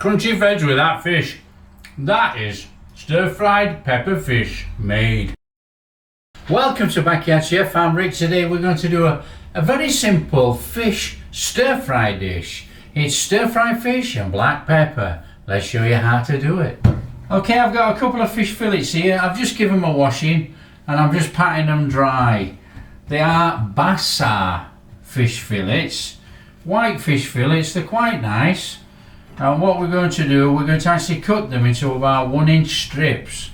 crunchy veg with that fish. That is stir-fried pepper fish made. Welcome to Backyard Chef. I'm Rick. Today we're going to do a very simple fish stir-fry dish. It's stir-fried fish and black pepper. Let's show you how to do it. Okay, I've got a couple of fish fillets here. I've just given them a washing and I'm just patting them dry. They are Bassa fish fillets, white fish fillets. They're quite nice. And what we're going to do, we're going to actually cut them into about 1-inch strips.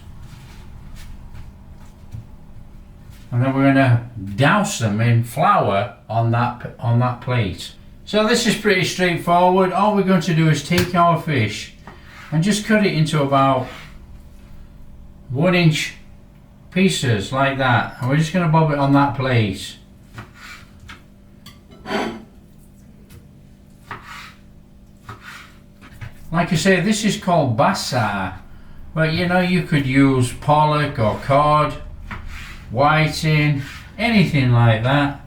And then we're going to douse them in flour on that plate. So this is pretty straightforward. All we're going to do is take our fish and just cut it into about 1-inch pieces like that. And we're just going to bob it on that plate. Like I say, this is called Bassa, but you know, you could use pollock or cod, whiting, anything like that,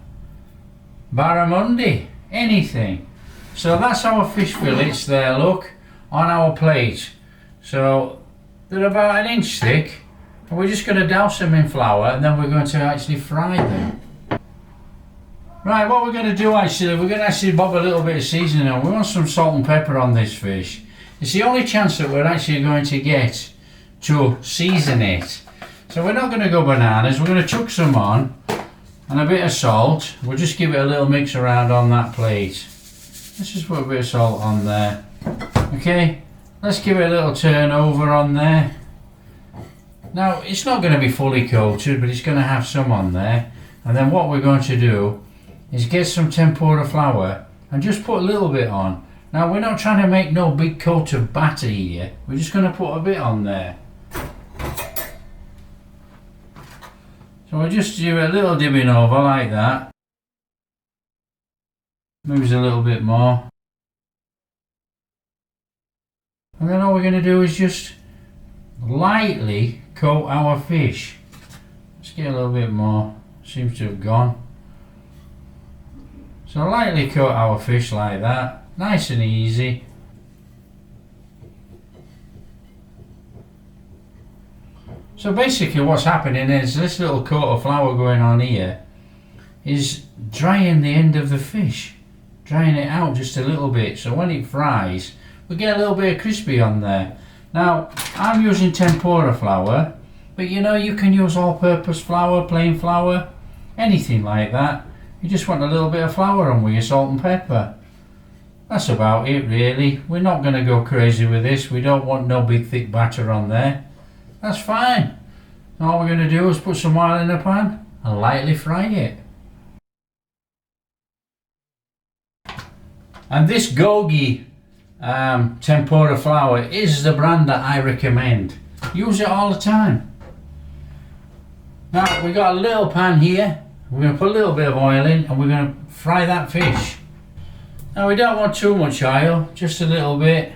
barramundi, anything. So that's our fish fillets there, look, on our plate. So they're about 1 inch thick, and we're just going to douse them in flour and then we're going to actually fry them. Right, what we're going to do actually, we're going to actually bob a little bit of seasoning on. We want some salt and pepper on this fish. It's the only chance that we're actually going to get to season it. So we're not going to go bananas. We're going to chuck some on and a bit of salt. We'll just give it a little mix around on that plate. Let's just put a bit of salt on there. Okay, let's give it a little turn over on there. Now it's not going to be fully coated, but it's going to have some on there. And then what we're going to do is get some tempura flour and just put a little bit on. Now we're not trying to make no big coat of batter here. We're just going to put a bit on there. So we'll just do a little dipping over like that. Moves a little bit more. And then all we're going to do is just lightly coat our fish. Let's get a little bit more. Seems to have gone. So lightly coat our fish like that. Nice and easy. So basically what's happening is this little coat of flour going on here is drying the end of the fish. Drying it out just a little bit, so when it fries we get a little bit of crispy on there. Now I'm using tempura flour, but you know, you can use all-purpose flour, plain flour, anything like that. You just want a little bit of flour on with your salt and pepper. That's about it really. We're not going to go crazy with this. We don't want no big thick batter on there. That's fine. All we're going to do is put some oil in the pan and lightly fry it. And this gogi tempura flour is the brand that I recommend. Use it all the time. Now we've got a little pan here. We're going to put a little bit of oil in and we're going to fry that fish. Now we don't want too much oil, just a little bit.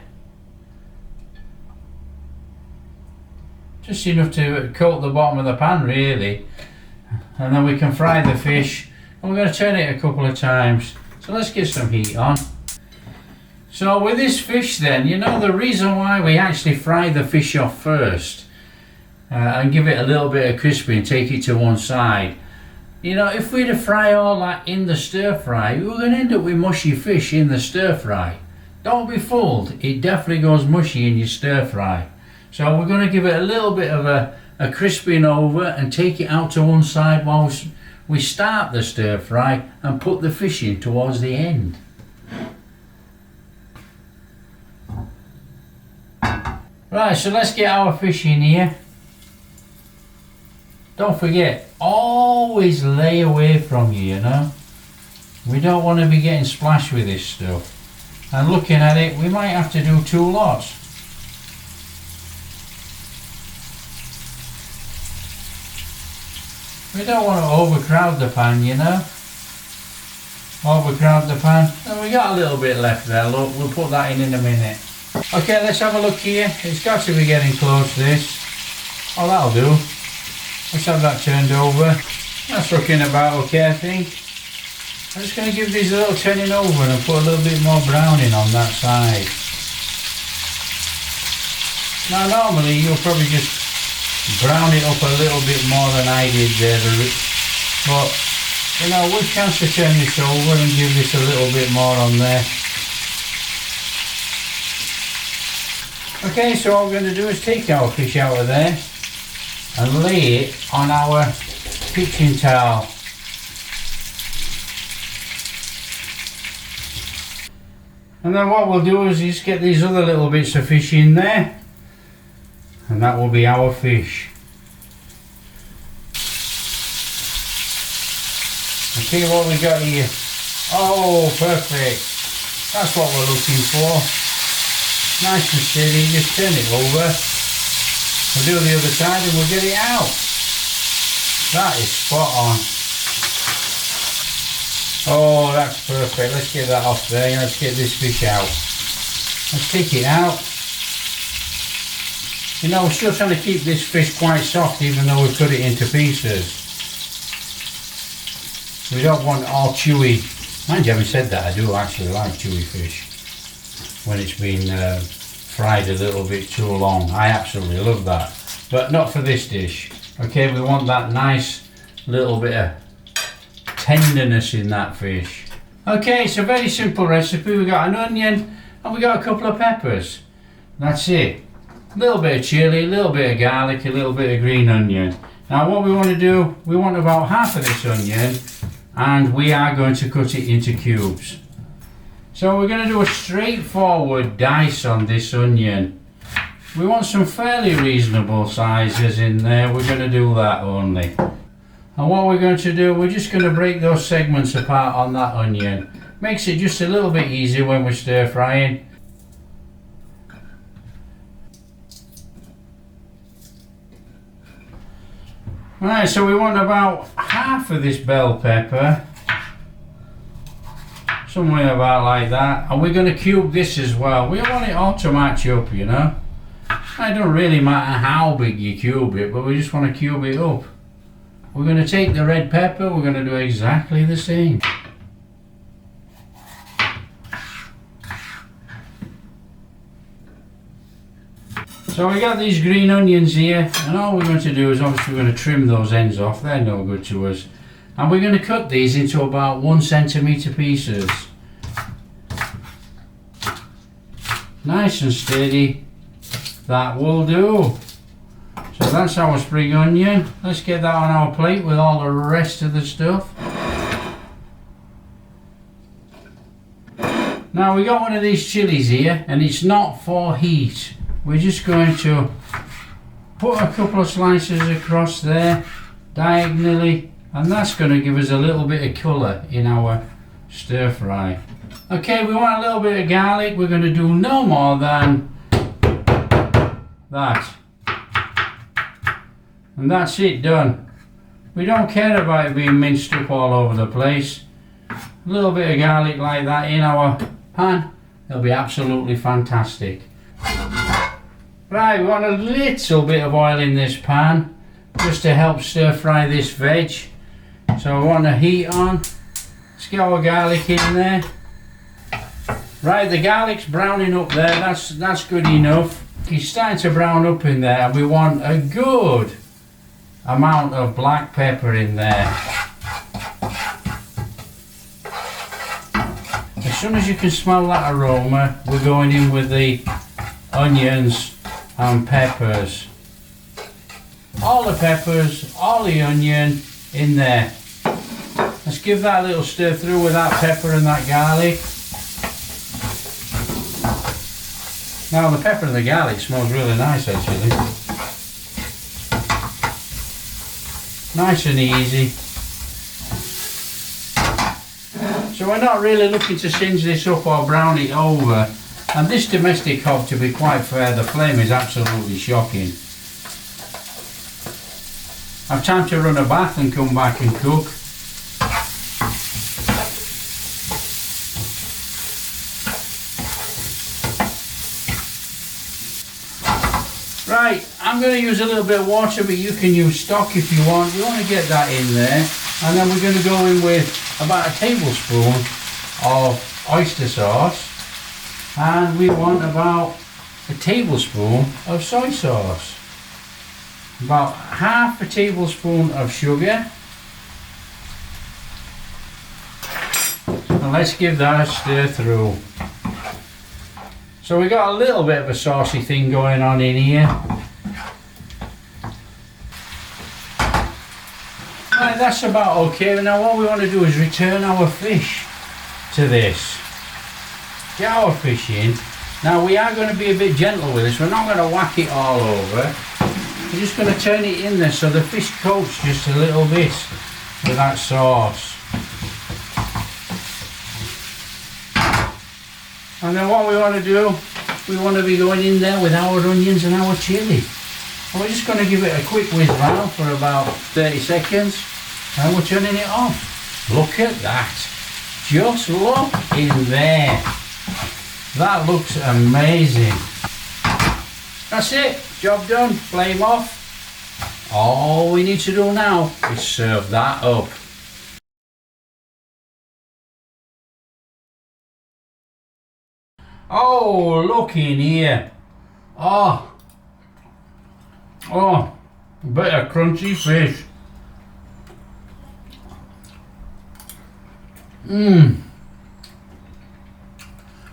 Just enough to coat the bottom of the pan really. And then we can fry the fish. And we're going to turn it a couple of times. So let's get some heat on. So with this fish then, you know, the reason why we actually fry the fish off first and give it a little bit of crispy and take it to one side. You know, if we'd have fried all that in the stir fry, we were going to end up with mushy fish in the stir fry. Don't be fooled, it definitely goes mushy in your stir fry. So we're going to give it a little bit of a crisping over and take it out to one side while we start the stir fry and put the fish in towards the end. Right, so let's get our fish in here. Don't forget, always lay away from you know. We don't want to be getting splashed with this stuff. And looking at it, we might have to do 2 lots. We don't want to overcrowd the pan, you know. Overcrowd the pan. And we got a little bit left there, look, we'll put that in a minute. Okay, let's have a look here. It's got to be getting close, this. Oh, that'll do. Let's have that turned over. That's looking about okay, I think. I'm just going to give these a little turning over and put a little bit more browning on that side. Now normally you'll probably just brown it up a little bit more than I did there, but you know, we've chance to turn this over and give this a little bit more on there. Okay, so what we're going to do is take our fish out of there and lay it on our kitchen towel. And then what we'll do is just get these other little bits of fish in there, and that will be our fish. Okay, what we got here? Oh, perfect. That's what we're looking for. Nice and steady, just turn it over. We'll do the other side and we'll get it out. That is spot on. Oh, that's perfect. Let's get that off there. Let's get this fish out. Let's take it out. You know, we're still trying to keep this fish quite soft even though we cut it into pieces. We don't want it all chewy. Mind you, having said that, I do actually like chewy fish when it's been fried a little bit too long. I absolutely love that, but not for this dish. Okay, we want that nice little bit of tenderness in that fish. Okay, it's a very simple recipe. We got an onion and we got a couple of peppers. That's it. A little bit of chili, a little bit of garlic, a little bit of green onion. Now what we want to do, we want about half of this onion and we are going to cut it into cubes. So we're going to do a straightforward dice on this onion. We want some fairly reasonable sizes in there. We're going to do that only. And what we're going to do, we're just going to break those segments apart on that onion. Makes it just a little bit easier when we're stir frying. Right, so we want about half of this bell pepper. Somewhere about like that. And we're going to cube this as well. We want it all to match up, you know. It don't really matter how big you cube it, but we just want to cube it up. We're going to take the red pepper, we're going to do exactly the same. So we got these green onions here, and all we're going to do is obviously we're going to trim those ends off. They're no good to us. And we're going to cut these into about 1 centimetre pieces. Nice and steady. That will do. So that's our spring onion. Let's get that on our plate with all the rest of the stuff. Now we got one of these chilies here, and it's not for heat. We're just going to put a couple of slices across there diagonally, and that's going to give us a little bit of colour in our stir fry. Okay, we want a little bit of garlic. We're going to do no more than that. And that's it, done. We don't care about it being minced up all over the place. A little bit of garlic like that in our pan, it'll be absolutely fantastic. Right, we want a little bit of oil in this pan just to help stir fry this veg. So we want the heat on. Let's get our garlic in there. Right, the garlic's browning up there, that's good enough. It's starting to brown up in there, and we want a good amount of black pepper in there. As soon as you can smell that aroma, we're going in with the onions and peppers. All the peppers, all the onion in there. Let's give that a little stir through with that pepper and that garlic. Now the pepper and the garlic smells really nice actually. Nice and easy. So we're not really looking to singe this up or brown it over. And this domestic hob, to be quite fair, the flame is absolutely shocking. I've time to run a bath and come back and cook. Right, I'm going to use a little bit of water, but you can use stock if you want. You want to get that in there. And then we're going to go in with about a tablespoon of oyster sauce. And we want about a tablespoon of soy sauce, about half a tablespoon of sugar, and let's give that a stir through. So we got a little bit of a saucy thing going on in here. Right, that's about okay. Now what we want to do is return our fish to this. Get our fish in. Now we are going to be a bit gentle with this. We're not going to whack it all over. We're just going to turn it in there so the fish coats just a little bit with that sauce. And then what we want to do, we want to be going in there with our onions and our chilli. And we're just going to give it a quick whiz round for about 30 seconds and we're turning it off. Look at that. Just look in there. That looks amazing. That's it. Job done. Flame off. All we need to do now is serve that up. Oh, look in here. Oh, a bit of crunchy fish.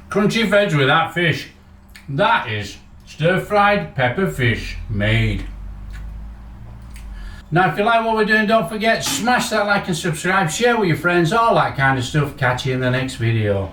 Crunchy veg with that fish. That is stir-fried pepper fish made. Now if you like what we're doing, don't forget, smash that like and subscribe, share with your friends, all that kind of stuff. Catch you in the next video.